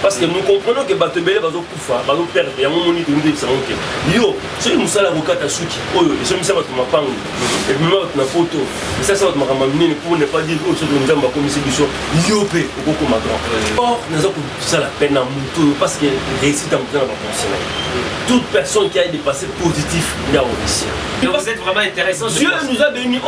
Parce que nous comprenons que Batebele va koufa, va perdre, il y a un moment où nous devons yo, c'est une salle avocat à Souki, et c'est ça ma pangue, et puis moi ma photo, et ça va m'amener pour ne pas dire que nous avons commis cette mission, yo pe, au beaucoup ma grand. Or, nous avons ça la peine à moto, parce que réussite à monter dans mon conseil. Toute personne qui a dépassé positif, il y a réussi. Vous êtes vraiment intéressant. Dieu nous a bénis,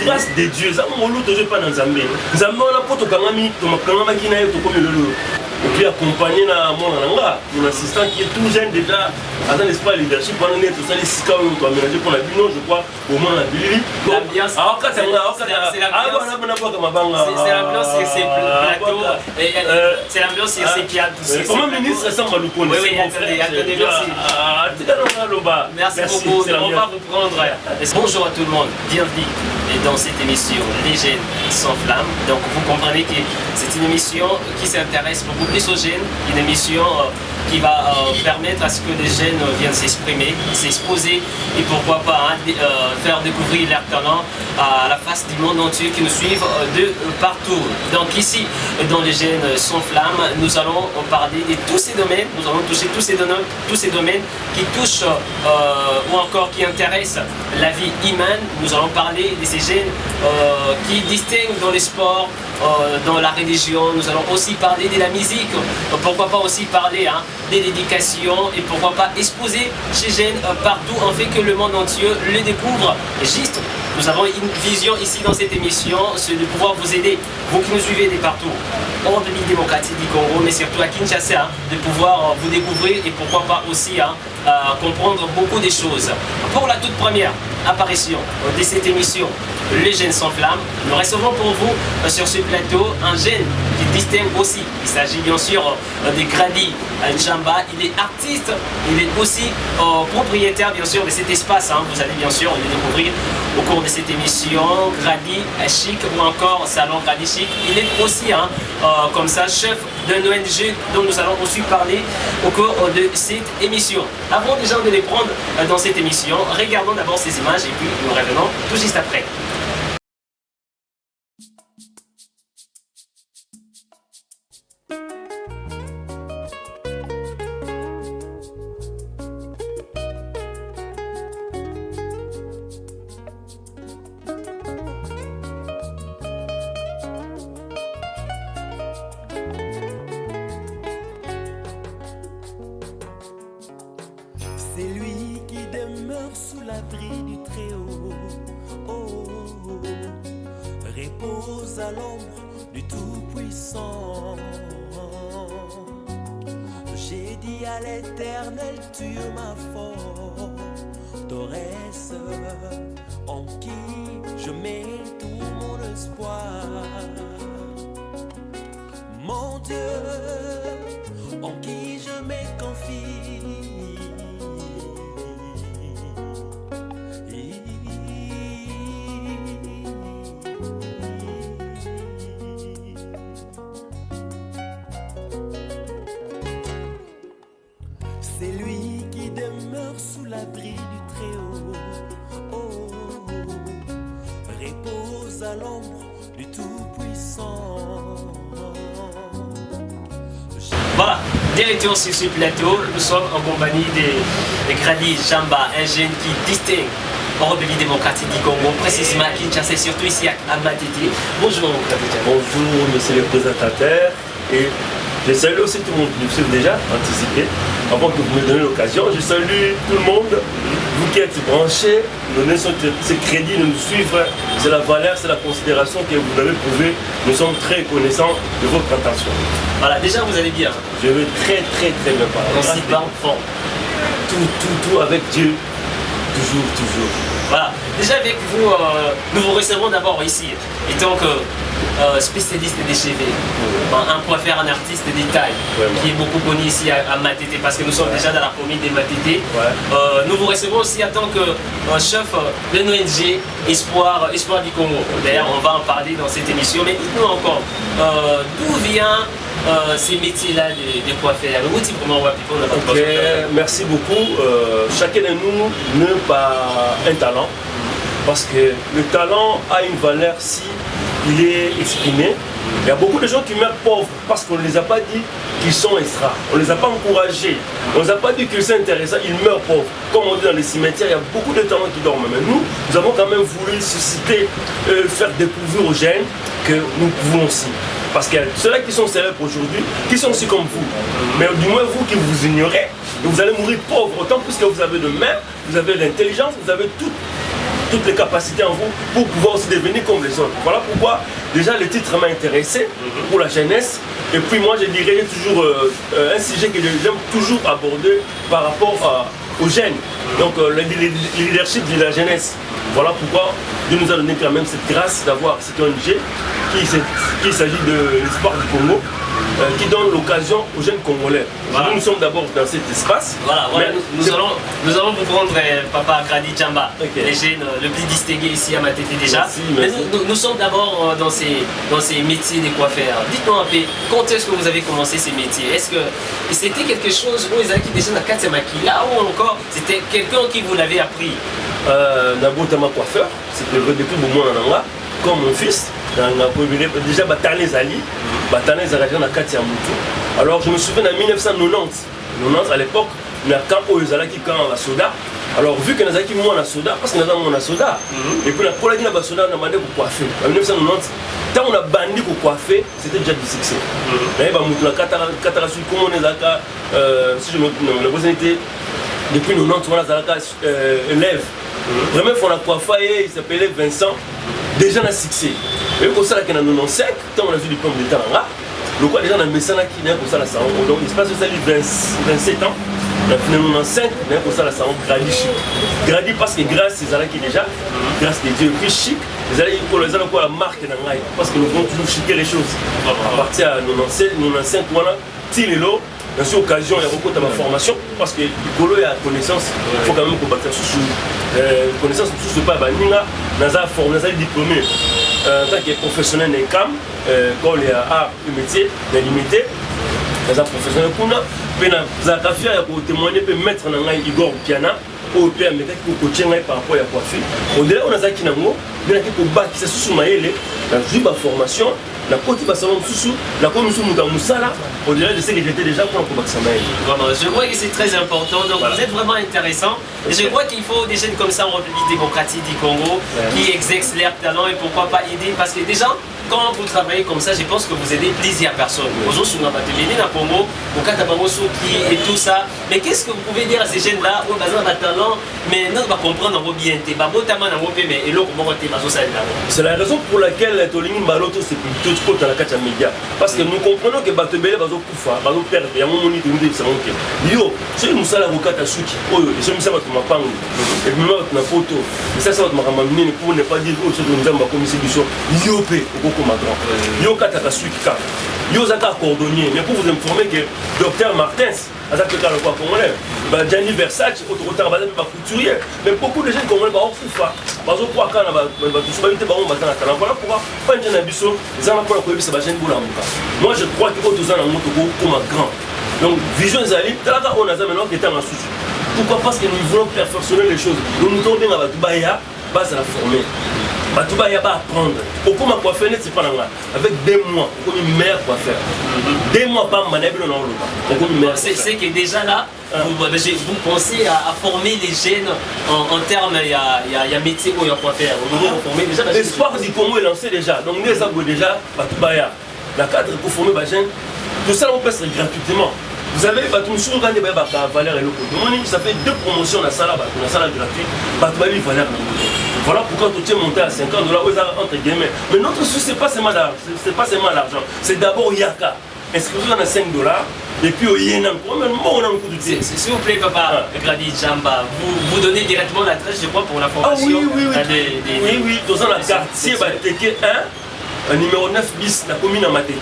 grâce de Dieu, ça on ne pas dans Zambé. Zambé on a pas tout kangami, tout kangami qui n'a eu tout comme le. Et puis accompagné mon assistant qui est tout jeune déjà, dans l'espace leadership, on est tout ça, les six cas où on doit ménager pour la Bino, je crois, au moins la Billy. L'ambiance, c'est l'ambiance, c'est comment ministre ressemble à Loupon. Merci beaucoup, on va vous prendre. Bonjour à tout le monde, bienvenue dans cette émission Les Jeunes sans flamme. Donc vous comprenez que c'est une émission qui s'intéresse beaucoup plus aux jeunes, une émission qui va permettre à ce que les jeunes viennent s'exprimer, s'exposer et pourquoi pas faire découvrir leur talent à la face du monde entier qui nous suivent de partout. Donc ici, dans Les Jeunes sans flamme, nous allons parler de tous ces domaines, nous allons toucher tous ces domaines qui touchent ou encore qui intéressent la vie humaine. Nous allons parler de ces jeunes qui distinguent dans les sports, dans la religion. Nous allons aussi parler de la musique, pourquoi pas aussi parler de l'éducation et pourquoi pas exposer ces jeunes partout en fait que le monde entier le découvre. Juste, nous avons une vision ici dans cette émission, c'est de pouvoir vous aider, vous qui nous suivez de partout, hors de l'île démocratique du Congo, mais surtout à Kinshasa, de pouvoir vous découvrir et pourquoi pas aussi comprendre beaucoup de choses. Pour la toute première apparition de cette émission, Les Jeunes sans flamme, nous recevons pour vous sur ce plateau un jeune qui distingue aussi. Il s'agit bien sûr de Grady Jamba. Il est artiste, il est aussi propriétaire bien sûr de cet espace. Vous allez bien sûr le découvrir au cours de cette émission. Grady Chic ou encore Salon Grady Chic. Il est aussi comme ça chef d'un ONG dont nous allons aussi parler au cours de cette émission. Avant déjà de les prendre dans cette émission, regardons d'abord ces images et puis nous revenons tout juste après. C'est lui qui demeure sous l'abri du Très-Haut, repose à l'ombre du Tout-Puissant. J'ai dit à l'Éternel, tu es ma forteresse, en qui je mets tout mon espoir. Mon Dieu, en qui je me confie. C'est lui qui demeure sous l'abri du Très-Haut, repose à l'ombre du Tout-Puissant. Voilà, direction sur ce plateau, nous sommes en compagnie de Grady Jamba, un jeune qui distingue hors de l'île démocratique du Congo, précisément à Kinshasa et surtout ici à Matete. Bonjour Grady Jamba. Bonjour monsieur le présentateur, et je salue aussi tout le monde qui nous suit déjà, anticipé. Avant que vous me donniez l'occasion, je salue tout le monde, vous qui êtes branchés, donnez ce crédit de nous suivre, c'est la valeur, c'est la considération que vous avez prouvé. Nous sommes très reconnaissants de votre attention. Voilà, déjà vous allez bien. Je vais très bien parler. On s'y bat fort. Tout avec Dieu, toujours. Voilà, déjà avec vous, nous vous recevons d'abord ici, étant que spécialiste des cheveux, un coiffeur, un artiste de taille, qui est beaucoup connu ici à Matete, parce que nous sommes déjà dans la commune de Matete. Nous vous recevons aussi en tant que chef de l'ONG Espoir du Congo. D'ailleurs, on va en parler dans cette émission, mais dites-nous encore, d'où vient ces métiers-là de coiffeurs? Merci beaucoup. Chacun de nous n'a pas un talent, parce que le talent a une valeur si il est exprimé, Il y a beaucoup de gens qui meurent pauvres parce qu'on ne les a pas dit qu'ils sont extra. On ne les a pas encouragés. On ne les a pas dit qu'ils sont intéressants. Ils meurent pauvres. Comme on dit dans les cimetières, il y a beaucoup de talents qui dorment. Mais nous avons quand même voulu susciter, faire découvrir aux jeunes que nous pouvons aussi. Parce que ceux-là qui sont célèbres aujourd'hui, qui sont aussi comme vous. Mais du moins vous qui vous ignorez, vous allez mourir pauvre. Autant plus que vous avez de mains, vous avez l'intelligence, vous avez toutes les capacités en vous pour pouvoir aussi devenir comme les autres. Voilà pourquoi déjà le titre m'a intéressé pour la jeunesse. Et puis moi je dirais toujours un sujet que j'aime toujours aborder par rapport aux jeunes. Donc le leadership de la jeunesse. Voilà pourquoi Dieu nous a donné quand même cette grâce d'avoir cette ONG qui s'agit de l'espoir du Congo. Qui donne l'occasion aux jeunes Congolais. Voilà. Nous sommes d'abord dans cet espace. Voilà, nous allons vous prendre Papa Grady Djamba, les jeunes le plus distingué ici à Matete déjà. Merci. Mais nous sommes d'abord dans ces métiers des coiffeurs. Dites-nous un peu, quand est-ce que vous avez commencé ces métiers? Est-ce que c'était quelque chose où ils avaient déjà dans Katsiamakila ou encore c'était quelqu'un qui vous l'avait appris? D'abord, ma coiffeur, c'était depuis le moment en Angola, comme mon fils. Déjà, Batane Zali, Batane Zarajan à Katia Moutou. Alors, je me souviens en 1990, à l'époque, il y a un camp où ils allaient qui camp à soda. Alors, vu que nous avons moi à soda, parce que nous avons un soda, et puis pour la guinée à soda, on a demandé pour coiffer. En 1990, quand on a bandit pour coiffer, c'était déjà du succès. D'ailleurs, comment on est si je me la possibilité, depuis 90, on a élève. Vraiment, il faut la coiffer, il s'appelait Vincent. Déjà, on a succès. Et comme ça, on a 95, quand on a vu le diplôme d'État, le quoi déjà, on a mis ça qui est comme ça, donc il se passe que ça 27 ans. On a fini 95, on a comme ça, Grady chic. Grady parce que grâce à qui déjà, grâce à Dieu, puis chic, les allez quoi la marque dans l'ail, parce que nous devons toujours chiquer les choses. À partir de 95, voilà, Tilelo. Dans cette occasion, il y a beaucoup de ma formation parce que Nicolo a connaissance, il faut quand même combattre sous connaissance sous ce pas Baninga, Naza formé, Naza diplômé en tant que professionnel de CAM, quand il y a art et métier, limité, Naza professionnel pour nous, puis Naza fier pour témoigner, puis mettre en anglais Igor Piana, au père, mais pour coacher par rapport à la coiffure. Au-delà, on a Zaki Nango, bien qu'il faut battre, c'est sous Maëlle, la vie de formation. La côte va salon sous la commission Moussala, au-delà de ce que j'étais déjà pour combattre ça. Je crois que c'est très important, donc voilà. Vous êtes vraiment intéressant. Et je crois qu'il faut des jeunes comme ça en République démocratique du Congo qui exercent leur talent et pourquoi pas aider. Parce que déjà, quand vous travaillez comme ça, je pense que vous aidez plusieurs personnes. Aujourd'hui, on a dans Congo, au Katabangoso qui et tout ça. Mais qu'est-ce que vous pouvez dire à ces jeunes-là où ils ont un talent, mais nous, on va comprendre en bien. C'est la raison pour laquelle Tolingi Mbaloto c'est plutôt dans la carte média. Parce que nous comprenons que Batebele va perdre. Il y a un moment où nous disons que yo, c'est une salle avocat à Souki. Oh, c'est une salle à Mapango. Et puis moi, na photo. Et ça va te m'amener pour ne pas dire que c'est une zamba comme ici. Yo, pe, au Coco Madran. Yo, Kataka Souki. Yo, Zaka cordonnier. Mais pour vous informer que Dr Martins, à ça que le quoi congolais, Gianni Versace, autre couturier. Mais beaucoup de gens congolais vont faire. Voilà pourquoi moi je crois que tous comme grand. Donc vision Zali, on a maintenant qui est en sous. Pourquoi? Parce que nous voulons perfectionner les choses. Nous nous tombons à Batubaya, base à la former. Batubaya va apprendre. Pourquoi ma coiffeur c'est pas là? Avec 2 mois, on une meilleure coiffeur. 2 mois pas manable dans le. C'est que déjà là. Vous pensez à former les jeunes en termes, il y a métier où il y a quoi faire. L'espoir du Congo est lancé déjà. Donc nous avons déjà Batubaya. La cadre pour former les jeunes, tout ça on peut faire gratuitement. Vous savez, Valère et Loko. Ça fait 2 promotions dans la salle gratuite. Batubaya Valère. Voilà pourquoi tout est monté à $50 entre guillemets. Mais notre souci, ce n'est pas seulement l'argent. C'est d'abord Yaka. Inscription à $5. Et puis au Yénan, s'il vous plaît, Papa Grady Djamba, vous donnez directement l'adresse, je crois, pour la formation. Oui, dans le quartier Bateke 1, numéro 9 bis, la commune à Matete.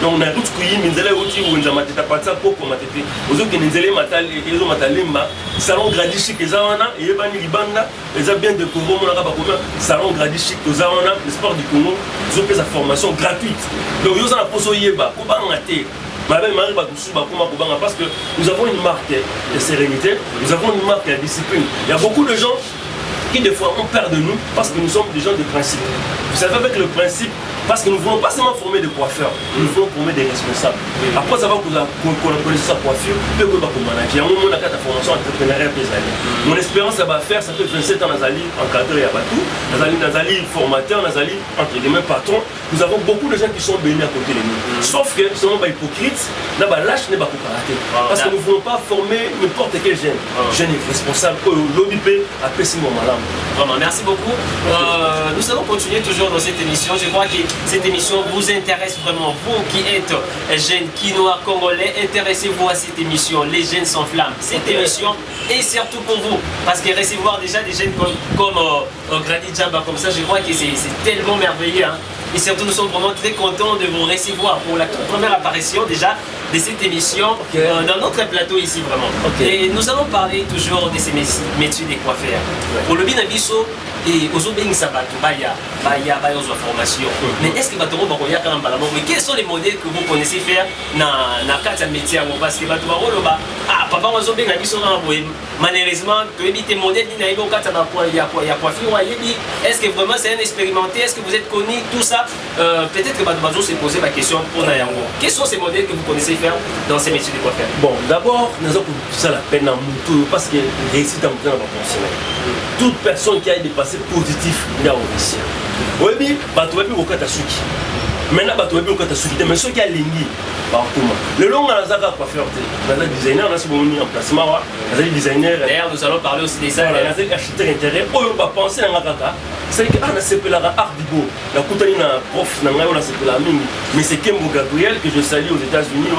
Donc on a tout ce qui est, nous allons aussi où nous avons Matete, pas ça pour Matete. Aux autres, nous allons Matalimba, salon Grady chic, les Awana, et Ebani Libanda, les a bien décoré, salon Grady chic, aux Awana, le sport du Congo, ils ont fait sa formation gratuite. Donc ils ont la poso Yeba, pour Bangaté. Parce que nous avons une marque de sérénité, nous avons une marque de discipline. Il y a beaucoup de gens qui des fois ont peur de nous parce que nous sommes des gens de principe. Vous savez, avec le principe, Parce que nous ne voulons pas seulement former des coiffeurs, nous voulons former des responsables. Après savoir qu'on a connaissé sa coiffure, peut que comme manager. À un moment, on a fait la formation entrepreneuriale des années. Mon espérance, ça va faire, ça fait 27 ans, Nazali encadré à Batou, Nazali formateur, Nazali entre guillemets patron. Nous avons beaucoup de gens qui sont bénis à côté de nous. Sauf que, selon les hypocrites, n'a pas lâche, n'est pas karaté. Parce que nous ne voulons pas former n'importe quel jeune. Jeune est responsable, l'OBP a péché mon malin. Vraiment, merci beaucoup. Nous allons continuer toujours dans cette émission. Je crois que cette émission vous intéresse vraiment. Vous qui êtes jeunes, quinois, congolais, intéressez-vous à cette émission. Les jeunes s'enflamment. Cette émission est surtout pour vous. Parce que recevoir déjà des jeunes comme Grady Djamba, comme ça, je crois que c'est tellement merveilleux. Hein. Et surtout, nous sommes vraiment très contents de vous recevoir pour la toute première apparition déjà de cette émission dans notre plateau ici vraiment. Et nous allons parler toujours de ces métiers des coiffeurs. Pour le Binabiso, et aux obéissants, Baya formation. Mais est-ce que mais quels sont les modèles que vous connaissez faire dans le métier? Parce que papa, malheureusement, tu évites tes modèles, est-ce que vraiment c'est un expérimenté? Est-ce que vous êtes connu? Tout ça, peut-être que Batou s'est posé ma question pour Nayango. Quels sont ces modèles que vous connaissez faire dans ces métiers de coiffeur? Bon, d'abord, nous avons ça la peine en mouton parce que réussite en mouton va fonctionner. Toute personne qui a dépassé positif, il a réussi. Oui, mais Batou a pu au Katasuki. Maintenant, Batou a pu au Katasuki, mais ceux qui ont l'ingui, le long, on a coiffeur, on a designer, on a ce moment en placement, on a designer. D'ailleurs, nous allons parler aussi des ça. On a architecte intérieur, on va penser à Nakaka. C'est que on a séparé art digo, la coutani na prof, on a séparé la mine. Mais c'est Kembo Gabriel que je salue aux États-Unis,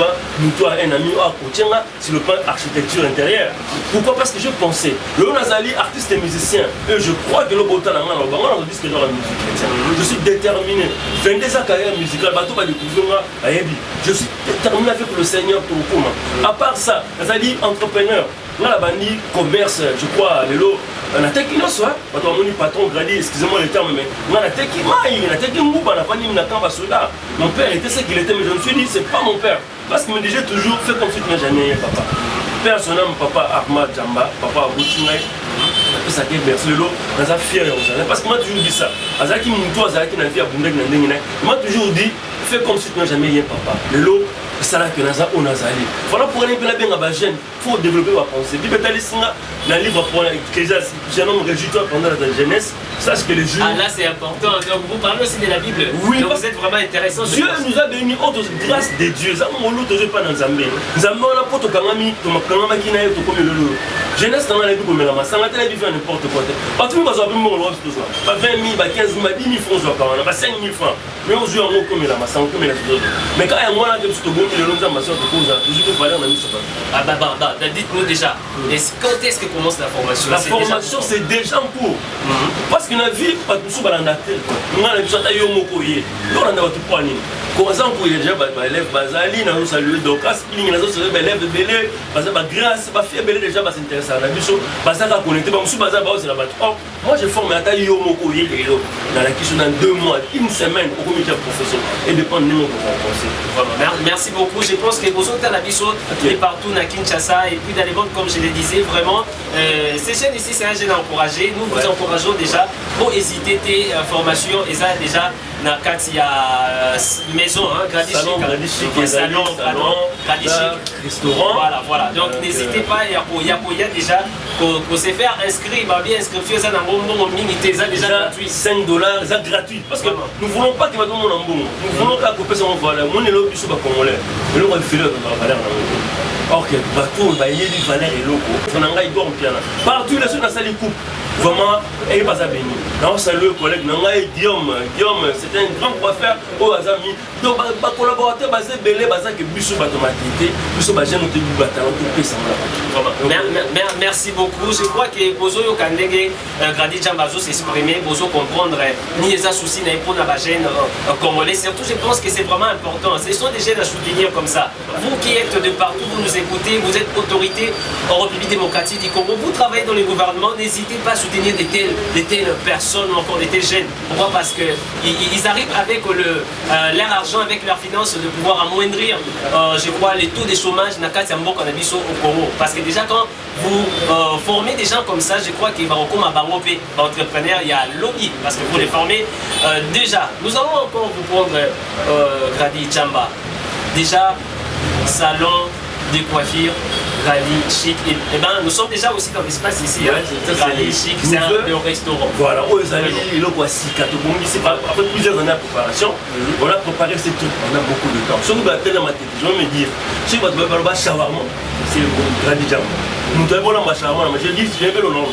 nous toi un ami à Kotianga sur le plan architecture intérieure. Pourquoi? Parce que je pensais, le Nazali artiste et musicien, et je crois que le Botan on dit que dans la musique chrétienne. Je suis déterminé. 22 ans carrière musicale, Batou va découvrir à Yebi. Je suis déterminé avec le Seigneur pour le commun. À part ça, Nazali entrepreneur. On a la bandit commerce, je crois, le lot. On a teki soit, mon patron Grady, excusez-moi le terme, mais on a teki maï, on a teki mouba, on a pas dit soldat. Mon père était ce qu'il était, mais je me suis dit, c'est pas mon père. Parce qu'il me disait toujours, fais comme si tu n'as jamais eu papa. Père, son nom, papa Ahmad Djamba, papa Aboutingaï. Ça qui est bercé le lot, on a fier parce que moi toujours dit ça. Azaki Moutou, Azaki n'a vie à Bundek Nandengine. Moi toujours dit, fais comme si tu n'as jamais eu papa. Le lot, c'est là que Naza on a zali. Voilà pour aller bien bien à jeune, faut développer ma pensée. Puis Betalisina, dans le livre pour jeune homme réjouis-toi pendant la jeunesse. Sache que les jours. Ah là c'est important. Donc vous parlez aussi de la Bible. Oui. Donc vous êtes vraiment intéressant. Dieu nous a bénis autres grâce de Dieu. Ça on l'autre pas dans Zambé. Zambé on a pas tout kangami, tout kangama qui n'a tout comme le jeunesse dans la vie comme la masse. Ça n'a pas été faire n'importe quoi. Parce que nous avons mon rôle tout ça. Pas 20 000, pas 15 000, pas 10 000 francs on a pas 5 000 francs. Mais on joue en haut comme la masse, comme la chose. Mais quand il y a moi là que tu te gonnes le nom de ma soeur de cause, toujours que fallait on a mis ça. Ah bah dites-nous déjà. Quand est-ce que commence la formation? La formation c'est déjà en cours. Parce que la vie pas tout ça dans la tête. Nous on a besoin d'aller au mokoye. Nous on a tout pour aller. Comment ça on peut déjà élève bazali na saluer donc aspling na saluer élève belé parce que grâce ba faire belé déjà ba s'intéresser à la biso parce que connecter ba musu baza ba aussi la bato. Moi je forme à taille au mokoye dans la question dans 2 mois, une semaine au comité professionnel et dépend de nous vraiment. Merci beaucoup. Je pense que vous êtes à la biso et partout à Kinshasa et puis dans les bandes comme je le disais vraiment ces jeunes ici c'est un jeune encouragé. Nous vous encourageons déjà pour hésiter tes formations et ça déjà dans il y a maison Grady Chic, salon, Grady Chic, restaurant. Voilà. Donc n'hésitez pas, il y a déjà pour se faire inscrire, bien inscription ça dans mon minité ça déjà gratuit. $5 ça gratuit parce que nous ne voulons pas que nous en bon. Nous voulons que la copie soit valeur. Mon est là sur le congolais. Mais on va faire la valeur dans le OK, bateau va y aller valeur et loco. On a un bon piano. Partout les gens dans salle coupe. Vraiment, et pas à béni. Non, salut le collègue, Guillaume, c'est un grand coiffeur au Azami. Donc, ma collaborateur, c'est belé, que Bissou automatique, Bissou Bajen, nous te dit bataillon, tout ça. Merci beaucoup. Je crois que Bozo Kandege, Grady Djambazo s'exprimer, Bozo comprendre, ni les soucis pour la Bajen congolais. Surtout, je pense que c'est vraiment important. Ce sont des jeunes à soutenir comme ça. Vous qui êtes de partout, vous nous écoutez, vous êtes autorité en République démocratique du Congo, vous travaillez dans le gouvernement, n'hésitez pas à soutenir de telles personnes ou encore de tels jeunes. Pourquoi? Parce qu'ils arrivent avec leur argent, avec leurs finances, de pouvoir amoindrir, je crois, les taux de chômage dans au Congo. Parce que déjà, quand vous formez des gens comme ça, je crois qu'il va comme un entrepreneur, il y a lobby, parce que vous les formez. Déjà, nous allons encore vous prendre Grady Chamba. Déjà, salon de coiffure, Grady Chic. Et ben, nous sommes déjà aussi dans l'espace ici. Grady Chic, c'est un restaurant. Voilà, après plusieurs années de préparation, on a préparé ces trucs, on a beaucoup de temps. Si nous battons dans ma tête, je vais me dire, si vous avez shawarma, c'est le Grady Chamba. Nous avons la shawarma, je dis, j'ai le nom.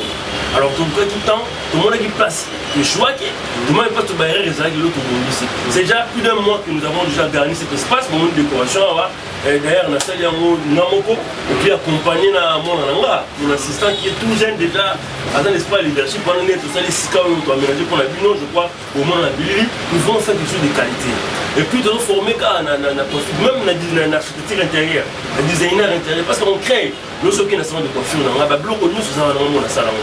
Alors tout le temps, tout le monde a une place. Le choix qui, tout le monde n'est pas tout barré, c'est déjà plus d'un mois que nous avons déjà garni cet espace pour une décoration. D'ailleurs, on a salué Namoko, et puis accompagné mon assistant qui est tout jeune déjà, dans l'espace leadership, pour nous tout ça, les 6 cas où on aménager pour la Bino, je crois, au moins la Billy, nous voulons faire quelque chose de qualité. Et puis de nous former même dans l'architecture intérieure, le designer intérieur, parce qu'on crée, nous sommes qui ont de coiffure, on a un bloc nous sommes dans salon.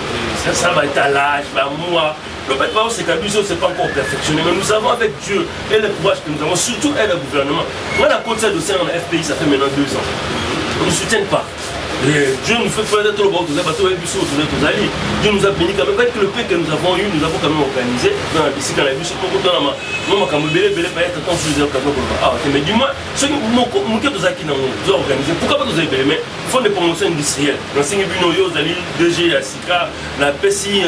Ça va être à l'âge, moi. Le fait c'est qu'à ce n'est pas encore perfectionné, mais nous avons avec Dieu et le courage que nous avons, surtout et le gouvernement. Moi, la côte de dans la FPI, ça fait maintenant 2 ans. On ne soutient pas. Dieu nous fait peut-être le bon, Dieu nous a béni quand même. Avec le paix que nous avons eu, nous avons quand même organisé. Ici, dans la vie, mais dis-moi, ceux qui ont organisé, pourquoi pas nous avez béni? Il faut des promotions industrielles. Dans le Bino, DG, Sika, la PSI,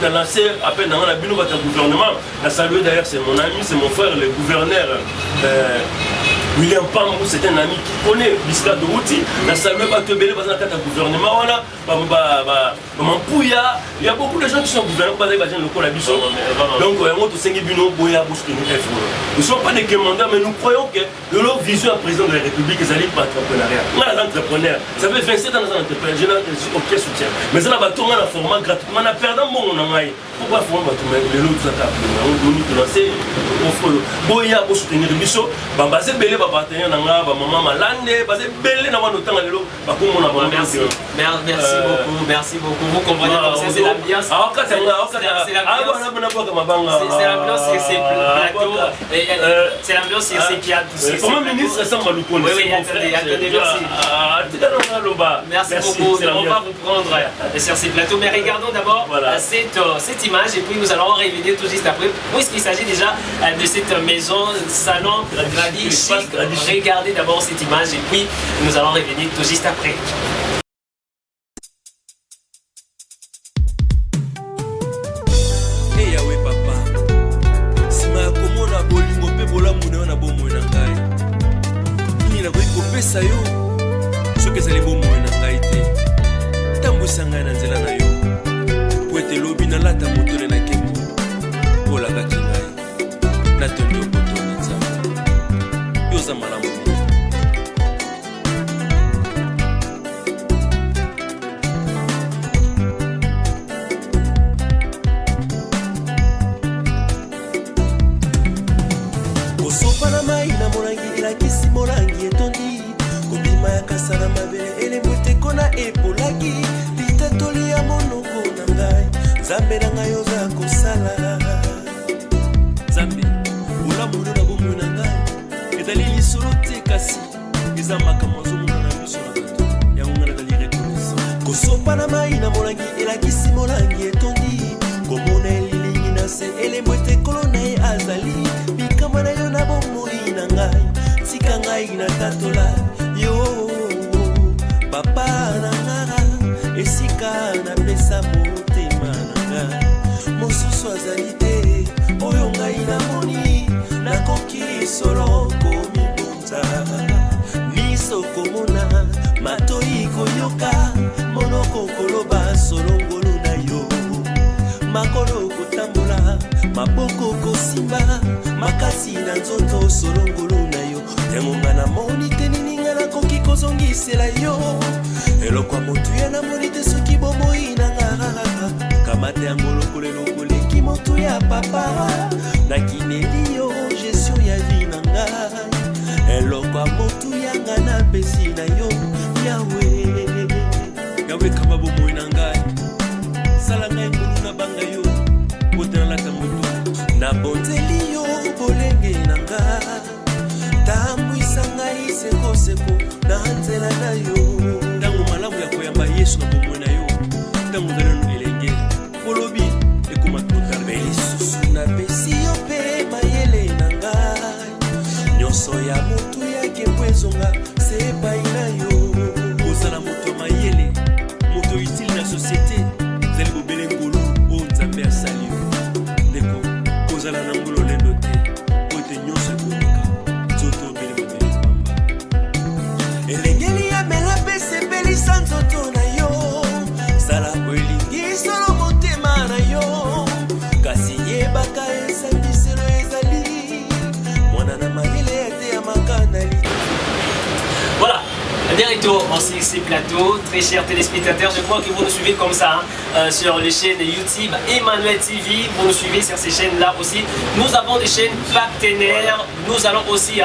la lancé appel dans la Bino, votre gouvernement. La salué d'ailleurs, c'est mon ami, c'est mon frère, le gouverneur. William Pambou, c'est un ami qui connaît Bisca de Routi. La salué va te béler dans le gouvernement. Il y a beaucoup de gens qui sont gouvernants, pas des gens locaux à Bissau. Donc, nous ne sommes pas des commandants, mais nous croyons que leur vision à président de la République, c'est l'entrepreneuriat. Moi, l'entrepreneur, ça fait 27 ans dans l'entrepreneur, je n'ai aucun soutien. Mais ça, on a formé gratuitement, on a perdu mon nom. Pourquoi former les autres attaques? On a lancé, on a soutenir Bissau, partenaire maman malande parce que belé na wana tanga lelo bakomona ba merci merci beaucoup vous comprenez c'est l'ambiance c'est l'ambiance c'est plateau c'est l'ambiance c'est qu'il y a comme ministre ça m'a le connaît merci beaucoup on va vous prendre sur ces plateaux mais regardons d'abord cette image et puis nous allons revenir tout juste après puisqu'il s'agit déjà de cette maison salon Grady Chic. Regardez d'abord cette image et puis nous allons revenir tout juste après. Hey Yahweh papa, si ma komona bolingo pe bolamuna na bomo na ngai. Ni na ko pesa yo. Soki ezali bomo na ngai te. Tambusa ngai na nzela na yo. Po ete lobi na lata motole na kembo. Bola ka kingai. Na tondo potoni nzamba. Yoza malamu. Morangi etondi kobima ya kasana mabele elembote kona epolaki litatoli ya monoko na ngai nzambe na ngai oza kosala nzambe olamuno na bomoi na ngai ezali lisolo te kasi eza makambo azomona na miso na bato yango ngai nazali reconnaissant kosopa na mai na molangi elakisi molangi etondi komona elilingi na se elembote kolo na ye azali bikama na yo na bomoi na ngai tika ngai na tatola yo papa na ngara esika na pesa motema na nga mosusu azali te oyo ngai na moni nakoki solo komibonza miso komona matoi koyoka monoko koloba solongolo na yo makolo kotambola maboko kosimba makasi na nzoto solongolo na yo yango nga na moni te nini nga nakoki kozongisela yo eloko ya motuya na moni te soki bomoi na nga kamata yango lokolelo koleki motu ya papa nakineli yo gestion ya vi na ngai eloko ya motuya nga na pesi na yo yawe yawe kama bomoi na ngai sala ngai ngulu na banga yo botalaka moto na bonzeli yo bolenge na nga tambwisa ngai sekoseko na nzela na yo ntango malamu ya koyamba yesu na bomoi na yo ntango nzalano elenge kolobi ekoma totalbe lisusu napesi yo mpe mayele na ngai nyonso ya motu yake bwezonga sepai na yo kozala moto ya mayele moto utile na société zali bobele ngolu oyo nzambe asali yo ndeko kozala na ngolo lendo te po ete nyonso ekomoka nzoto obele mabele pamba elengeli ya mela mpe sepelisa nzoto na yo sala po elingi solo motema na yo kasi yebaka esambiselo ezali mwana na mayele ete ya makanali. Voilà, bien retour en CXC Plateau, très chers téléspectateurs, je crois que vous nous suivez comme ça sur les chaînes YouTube Emmanuel TV, vous nous suivez sur ces chaînes-là aussi. Nous avons des chaînes partenaires, nous allons aussi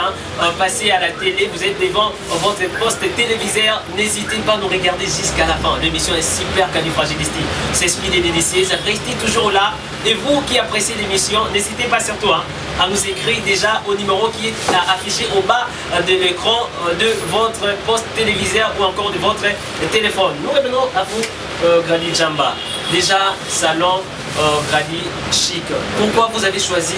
passer à la télé, vous êtes devant votre poste téléviseur, n'hésitez pas à nous regarder jusqu'à la fin, l'émission est super califragilistique, c'est Esprit des délicieuse, restez toujours là, et vous qui appréciez l'émission, n'hésitez pas surtout à nous écrire déjà au numéro qui est affiché au bas de l'écran de votre poste téléviseur ou encore de votre téléphone. Nous revenons à vous, Grady Djamba. Déjà, salon Grady Chic. Pourquoi vous avez choisi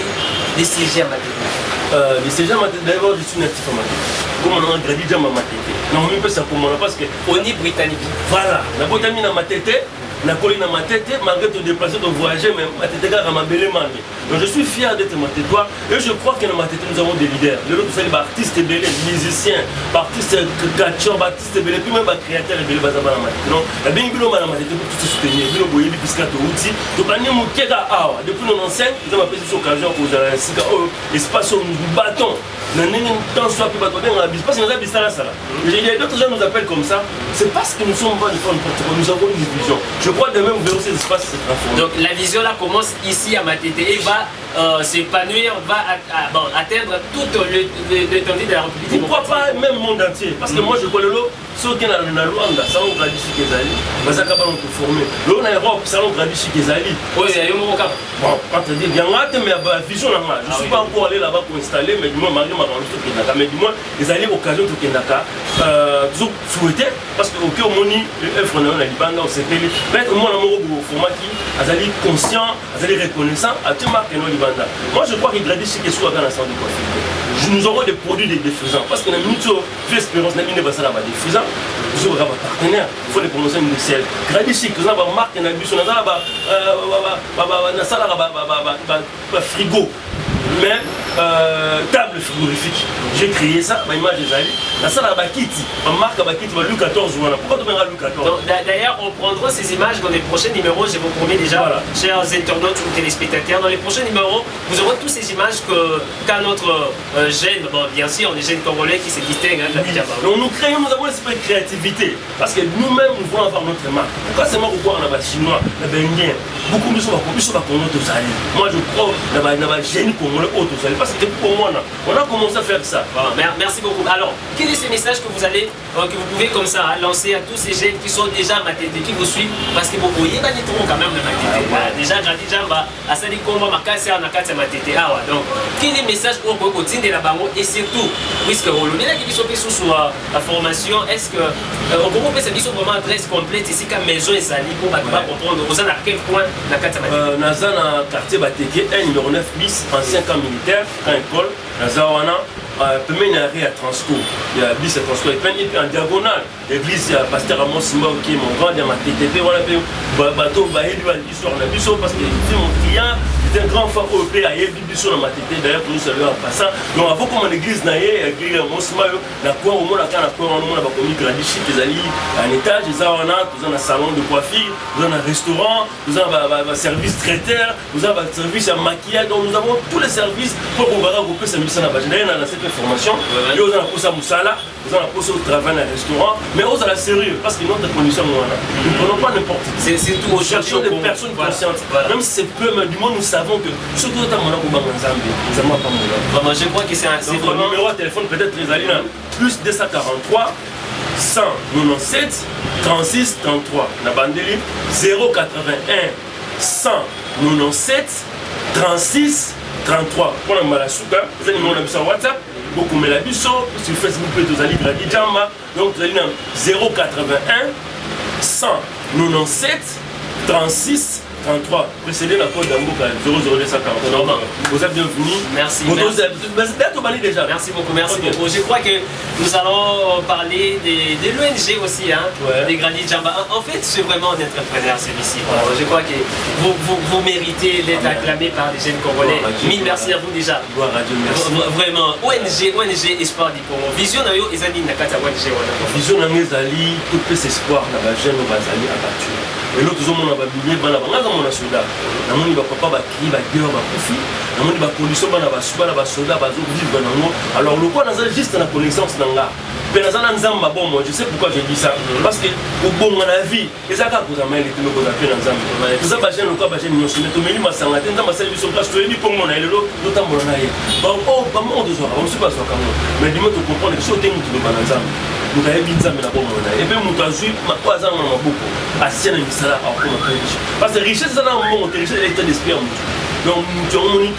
les siéger à Matete? Les siéger à Matete, d'abord, je suis natif à Matete. Comme on a Grady Djamba à Matete. Non, mais ça comme on a parce que. On est britannique. Voilà, la Britannique à Matete. Na colline à ma tête, malgré te déplacer, de voyager, mais ma tête à ma belle mangue. Donc je suis fier d'être matétois et je crois que dans ma tête nous avons des leaders. Le lot, vous savez, artistes belés, musiciens, artistes catcheurs, artistes belés, puis même créateurs belés, bazaba dans ma tête. Donc, la bien bilo dans ma tête pour tout soutenir. Bilo boyer, puisque tu outil. Donc, on est mouké à awa. Depuis nos anciens, nous avons pris cette occasion pour un espace où nous battons. Nous n'avons pas soit plus bateau dans la bise. Parce que nous avons ça là, ça là. D'autres gens nous appellent comme ça. C'est parce que nous sommes pas de faire n'importe quoi. Nous avons une vision. Je crois de même vers ces espaces. Donc la vision là commence ici à Matete et va s'épanouir, va atteindre toute l'étendue de la République. Pourquoi pas même le monde entier? Parce que moi je connais l'eau, ceux qui sont dans Luanda, ça on grandit chez Kezali, mais ça capable de former. L'eau en Europe, ça on grandit chez Kezali. Oui, il y a eu mon cas. Bon, quand tu dis, il y a un vision là-bas. Je ne suis pas encore allé là-bas pour installer, mais du moins, Marie m'a rendu au Kenaka. Mais du moins, ils allaient l'occasion au Kenaka. Toujours souhaité, parce que au Moni, le Fronan, la Libanda, on s'est payé. Peut-être moi, l'amour au format qui, ils allaient conscient, ils allaient reconnaissant, à tout marque et non Libanda. Moi, je crois qu'il grandit chez Kessoua dans l'ensemble de coiffure. Nous aurons des produits défaisants. Parce que nous avons fait l'espérance, nous avons fait des défaisants. Nous avons des partenaires. Il faut les prononcer une ciel. Grandit chez Kessoua, nous avons marque, nous avons frigo. Mais table frigorifique. J'ai créé ça, ma image des alliés. La salle à Bakiti, ma marque à Bakiti, Louis 14. Pourquoi tu m'as Louis 14? D'ailleurs, on prendra ces images dans les prochains numéros. Je vous promets déjà, voilà. Chers internautes ou téléspectateurs, dans les prochains numéros, vous aurez toutes ces images qu'a notre gène, bon, bien sûr, on est gènes congolais qui se distinguent. Donc nous créons, nous avons un esprit de créativité. Parce que nous-mêmes, nous voulons avoir notre marque. Pourquoi c'est moi qui vois en chinois, le Benguien? Beaucoup de choses sont pas comme notre alliés. Moi, je crois dans le génie congolais. Parce que pour moi, on a commencé à faire ça. Voilà, merci beaucoup. Alors, quel est ce message que vous allez, que vous pouvez comme ça lancer à tous ces jeunes qui sont déjà à Matete, qui vous suivent? Parce que beaucoup, il y a des trucs quand même de Matete. Déjà, Grady Djamba, à ça dit combat, ma casse à Nakata Matete. Donc, quel est le message pour que vous continuez de la bango? Et surtout, puisque vous l'avez dit, qui sont sous la formation, est-ce que on peut faire cette vraiment adresse complète ici, comme maison et sali, pour comprendre, vous en à quel point Nakata Matete? Dans un quartier Bateke, 1 numéro 9 bis, ancien camp militaire, quand école, Nazawana, il y a à Transco, il y a l'église à Transco, et puis en diagonale, l'église, il y a pasteur Amos Simba qui est mon grand, il y a ma TTP, voilà, bateau, l'histoire, on a vu ça parce que mon client était un grand fan européen, il y a eu sur ma TTP, d'ailleurs, pour nous saluer en passant. Donc, avant comme l'église, il y a l'église Amos Simba, la cour, au moins, la cour, on a commis Grady Chic, ils allaient à un étage, ils ont un salon de coiffure, nous avons un restaurant, nous avons un service traiteur, nous avons un service à maquillage, donc nous avons tous les services pour qu'on va regrouper ces missions là-bas. J'ai d'ailleurs dans cette formation, il y a un Moussala, vous avez posé au travail dans un restaurant, mais aux à la sérieux, parce que notre condition, nous ne prenons pas n'importe qui. C'est tout au cherchons des personnes conscientes. Même si c'est peu, mais du moins nous savons que surtout dans mon amour, vraiment, je crois que c'est vraiment. Le numéro de téléphone, peut-être les alliés, plus 243 197 36 33. La bande libre 081 197 36 33. Pour la Malasuka, vous avez mon sur WhatsApp, beaucoup mais la biso sur Facebook, vous allez Grady Jamba, donc vous allez 081 197 36 33. Précédez la code d'Amboka 00240. Vous êtes bienvenus. Merci. Déjà. Merci beaucoup, merci beaucoup. Je crois que nous allons parler de l'ONG aussi, hein, des Grady Jamba. En fait, c'est vraiment un entrepreneur celui-ci. Je crois que vous méritez d'être acclamé par les jeunes Congolais. Mille merci à vous déjà. Vraiment, ONG Espoir du Congo. Vision Nayo Ezali Nakata ONG. Vision Nayo Ezali, tout peut espoir dans la jeune Bazali abattu. Et l'autre zone on a babillé, on a soldat. On a papa qui va guerre, va koufi. On a condition, on a soldat, vivre dans nous. Alors le quoi, on a juste la connaissance dans là. Mais dans un ensemble, bon, je sais pourquoi je dis ça. Parce que au bon dans la vie, les accords que vous avez été nous appelés dans ensemble. Vous avez gêné le quoi, gêné nous sommes tous les massacres. Dans ma salle de son place, tu es dit pour mon aïe, l'autre mon aïe. Bon, oh, pas mon de soir, on ne sait pas ce qu'on a. Mais dis-moi, tu comprends que sauter nous tous les ensemble. Nous avons bien ça, mais la bonne monnaie. Et puis, nous avons joué, ma quoi, ça, on a beaucoup. Assis dans le salaire, après, on a riche. Parce que richesse, ça, on a richesse, l'état d'esprit. Donc, nous avons une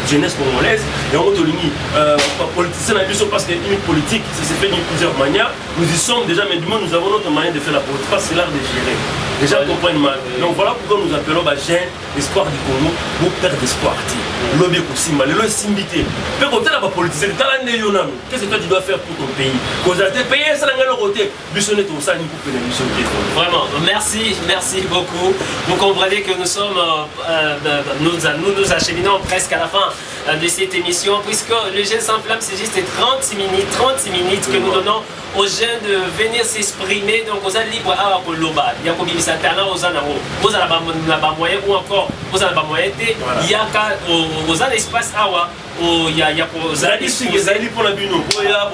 jeunesse congolaise, et on a une politicien parce qu'une politique, ça s'est fait d'une plusieurs manières. Nous y sommes déjà, mais du moins, nous avons notre moyen de faire la politique, parce que c'est l'art de gérer. Les gens comprennent mal. Donc, voilà pourquoi nous appelons Jeune Espoir du Congo, pour perdre espoir. Lobby Koussima, le Simbité. Mais quand tu as la politique, qu'est-ce que toi tu dois faire pour ton pays? Quand tu as payé ça, vraiment, merci beaucoup. Vous comprenez que nous sommes, nous acheminons presque à la fin de cette émission, puisque le Jeune sans flamme, c'est juste 36 minutes que nous donnons aux jeunes de venir s'exprimer. Donc, aux libres à Koloba, il y a comme il s'attend aux anneaux, aux moyens ou encore aux moyens, il y a aux espaces awa. Il y a pour la bino, voilà,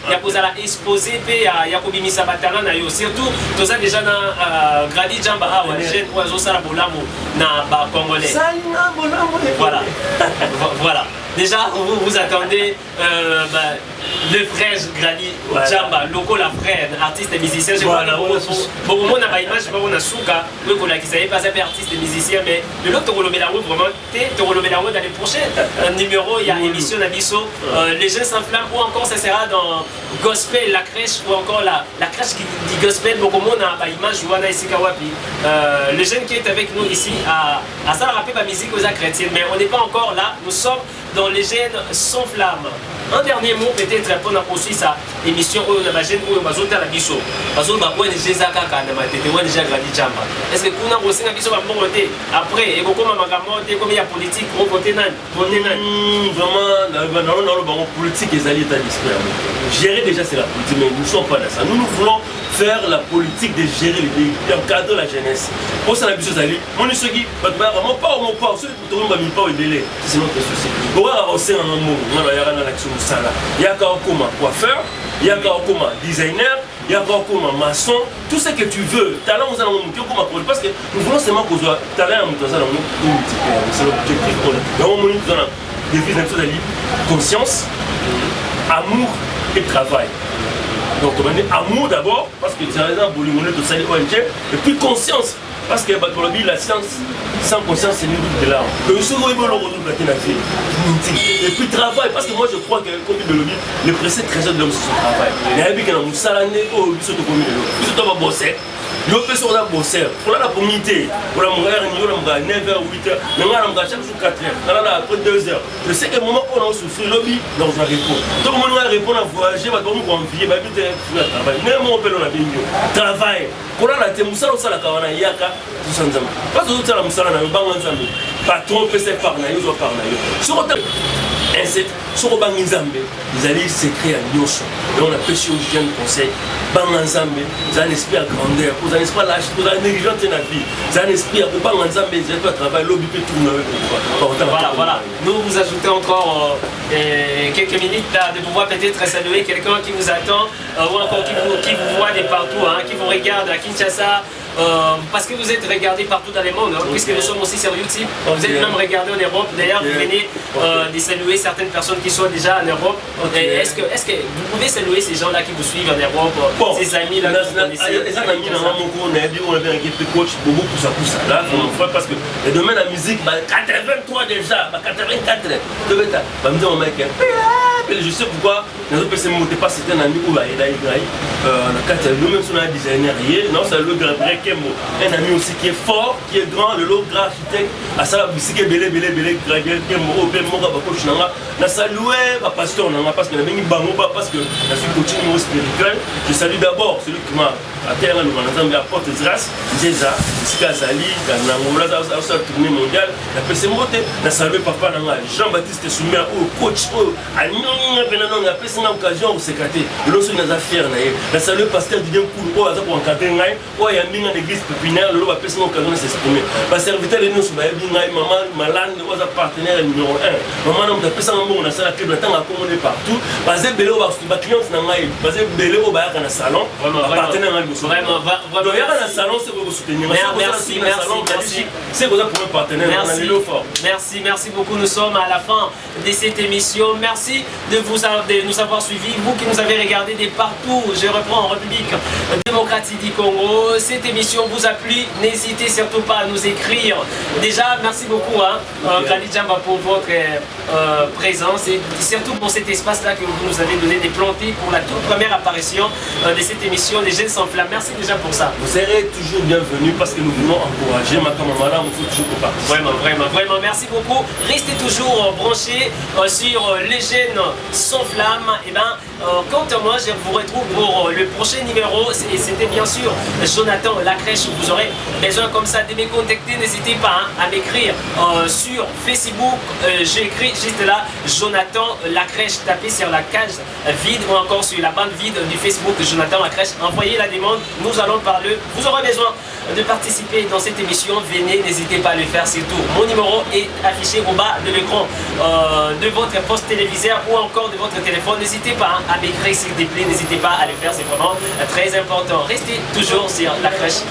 il y a pour la exposer, il y a pour bimisa batana na yo, surtout tous ça déjà dans Grady Jamba awa, jeune oiseau sala bolamo na ba congolais. Voilà. Déjà, vous attendez le frère Grady Jamba, loco la frère, artiste et musicien. Je vois beaucoup de monde a image, je vois on a souka, oui qu'on a qui savait pas ça artiste et musicien, mais de l'autre Torolomé la route vraiment, Torolomé la route dans les prochains numéros, il y a émission Nabiso, les jeunes s'enflamment ou encore ça sera dans gospel la crèche ou encore la crèche qui dit gospel. Beaucoup de monde a image, je vois na ici Kawapi. Le jeune qui est avec nous ici à ça rappeler ma musique aux chrétiennes, mais on n'est pas encore là. Nous sommes dans les jeunes sans flamme. Un dernier mot peut-être pour poursuivre sa émission où on a jeune où on va zoter la biso. Parce que on est déjà kaka na matete, on est déjà Grady Jamba. Est-ce que kuna aussi na biso va bon voter après et beaucoup magambo comme il y a politique on voter nan. Vraiment dans le banc politique les alliés état d'esprit. Gérer déjà c'est la politique mais nous ne sommes pas dans ça. Nous voulons faire la politique de gérer d'encadrer la jeunesse. Pour ça la biso alliés, on est ceux qui vraiment pas au pas ceux qui tombent pas au délai. C'est notre souci. On va aussi un mot, on va y avoir dans l'action sala. Il y a encore comme coiffeur, il y a encore comme designer, il y a encore comme maçon, tout ce que tu veux. Talent aux allons comme parce que nous voulons seulement qu'on soit talent aux allons c'est l'objectif. Donc on nous donne des vies de conscience, amour et travail. Donc on va dire amour d'abord parce que c'est un exemple pour l'humanité de salut ONG et puis conscience. Parce que la science, sans conscience, c'est une route de l'art. Et puis travail, parce que moi je crois que comme de l'objet, le précédent trésor de l'homme c'est son travail. Il y a un peu qui a salané au biseau de commune de l'eau. Il doit bosser. Il peut sur la bosser. Pour la communauté, pour la mourir, il y a 9h, 8h, mais moi chaque jour 4h. Après 2h. Je sais qu'à un moment où on a souffert, l'objet dans un repos. Tout le monde va répondre à voyager, va donc envier, va vite travail. Même on peut l'on a bien travail. Pour la tête, Moussa, on la kawana yaka, tout ça. Parce que tout ça, la Moussa, on a un banc ensemble. Patron, PC par naïo, par naïo. Sur soko bangi nzambe ezali secret ya nyonso donc on apesi aux jeunes conseil banga nzambe eza un esprit ya grandeur kozala un esprit ya lâche kozala négligent te na vie eza un esprit ya kobanga nzambe ezali to ya travail lobi mpe tourne voilà. Nous vous ajoutons encore quelques minutes là, de pouvoir peut-être saluer quelqu'un qui vous attend ou encore qui vous voit de partout, hein, qui vous regarde à Kinshasa. Parce que vous êtes regardé partout dans le monde, hein, puisque nous sommes aussi sur YouTube. Vous êtes même regardé en Europe. D'ailleurs, vous venez de saluer certaines personnes qui sont déjà en Europe. Est-ce que vous pouvez saluer ces gens-là qui vous suivent en Europe, ces amis-là que vous connaissez? Parce que le domaine de la musique, 83 déjà, 84. Je sais pourquoi je ne sais pas si c'était un ami ou un designer. Non, c'est le grand un ami aussi qui est fort, qui est grand, le lot grand architecte. À ça, c'est que belé, je salue pasteur, parce que parce que je suis coach spirituel. Je salue d'abord celui qui m'a atteint le apporte grâce, Jésus, Sikazali, Nangola, ça tournée mondiale. Je salue papa Jean-Baptiste Soumer, coach, à Nyon, a fait une occasion où s'éclater. L'autre n'a pas fier. Je salue pasteur Didier Koulou, pour encadrer une église pépinière, le lot a fait une occasion de s'exprimer. Parce que serviteur de nous, maman malade, on a partenaire numéro 1. Maman, on a fait ça en bon, on a ça la clé de temps à commander partout. Parce que Bélo va se battre, parce que Bélo va dans le salon, partenaire dans le salon. Vraiment, dans le salon, c'est pour vous soutenir. Merci. C'est pour un partenaire. Merci beaucoup. Nous sommes à la fin de cette émission. Merci de nous avoir suivis. Vous qui nous avez regardé de partout, je reprends en République démocratique du Congo. Cette émission vous a plu, n'hésitez surtout pas à nous écrire. Déjà, merci beaucoup Khalid Djamba pour votre présence et surtout pour cet espace-là que vous nous avez donné de planter pour la toute première apparition de cette émission Les Jeunes sans flamme. Merci déjà pour ça. Vous serez toujours bienvenus parce que nous voulons encourager ma camarade, il faut toujours qu'on parte. Vraiment, merci beaucoup. Restez toujours branchés sur Les Jeunes sans flamme. Et quant à moi, je vous retrouve pour le prochain numéro et c'était bien sûr Jonathan Lacrèche. Vous aurez besoin comme ça de me contacter, n'hésitez pas à m'écrire sur Facebook. J'écris juste là Jonathan Lacrèche, tapez sur la case vide ou encore sur la bande vide du Facebook Jonathan Lacrèche. Envoyez la demande, nous allons parler. Vous aurez besoin de participer dans cette émission, venez, n'hésitez pas à le faire surtout. Mon numéro est affiché au bas de l'écran de votre poste téléviseur ou encore de votre téléphone. N'hésitez pas à m'écrire s'il vous plaît, n'hésitez pas à le faire, c'est vraiment très important. Restez toujours sur la crèche,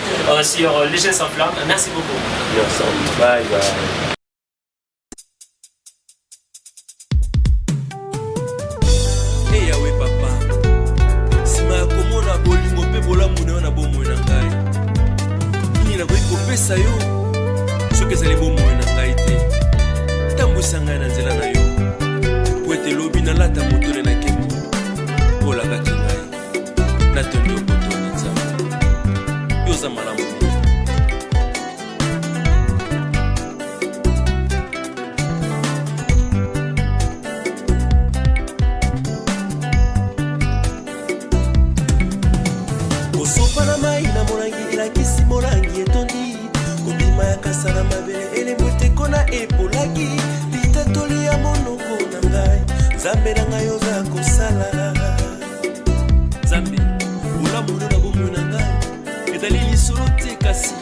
sur Les Jeunes sans flamme. Merci beaucoup. Merci. Bye. Hey Yahweh papa, sima ya komona bolingo pe bolamu na yo na bomoi na ngai. Nini nakoki kopesa yo soki ezali bomoi na ngai te. Tambwisa ngai na nzela na yo po ete lobi nalata motole na nkembo olakaki ngai natondi okotoni nzambe yo oza malamu. kosopa na mai na molangi elakisi molangi etondi kobima ya kasa na mabele elembo eteko na epolaki litatoli ya monoko na ngai nzambe na ngai oza kosala nzambe olamono na bomoi na ngai ezali lisolo te kasi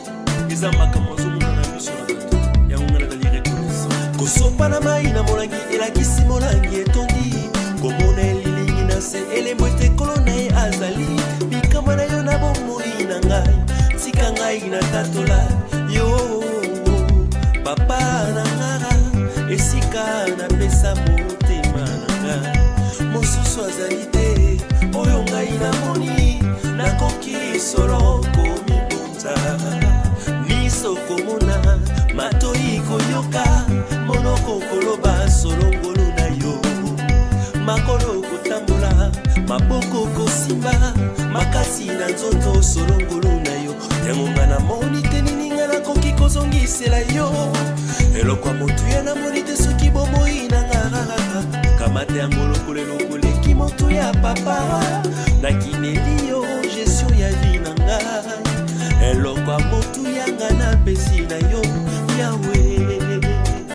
eza makambo azomona na miso na bato yango ngai nazali reconnaissant. kosopa na mai na molangi elakisi molangi etondi komona elilingi na se elembo etekolo na ye azali bikamwa na yo na bomoi na ngai tika ngai na tatola yo papa na ngara esika napesa motema na ngai mosusu azali te oyo ngai namoni nakoki solo komibonza miso komona matoi koyoka monoko koloba solongolo na yo makolo kotambola maboko kosimba makasi na nzoto solongolo na yo yango nga namoni te nini nga nakoki kozongisela yo eloko ya motu ya namoni te soki bomoi na nga kamata yango lokoleleki motu ya papa nakineli yo gestion ya vi na ngai eloko ya motu yanga napesi na yo yawe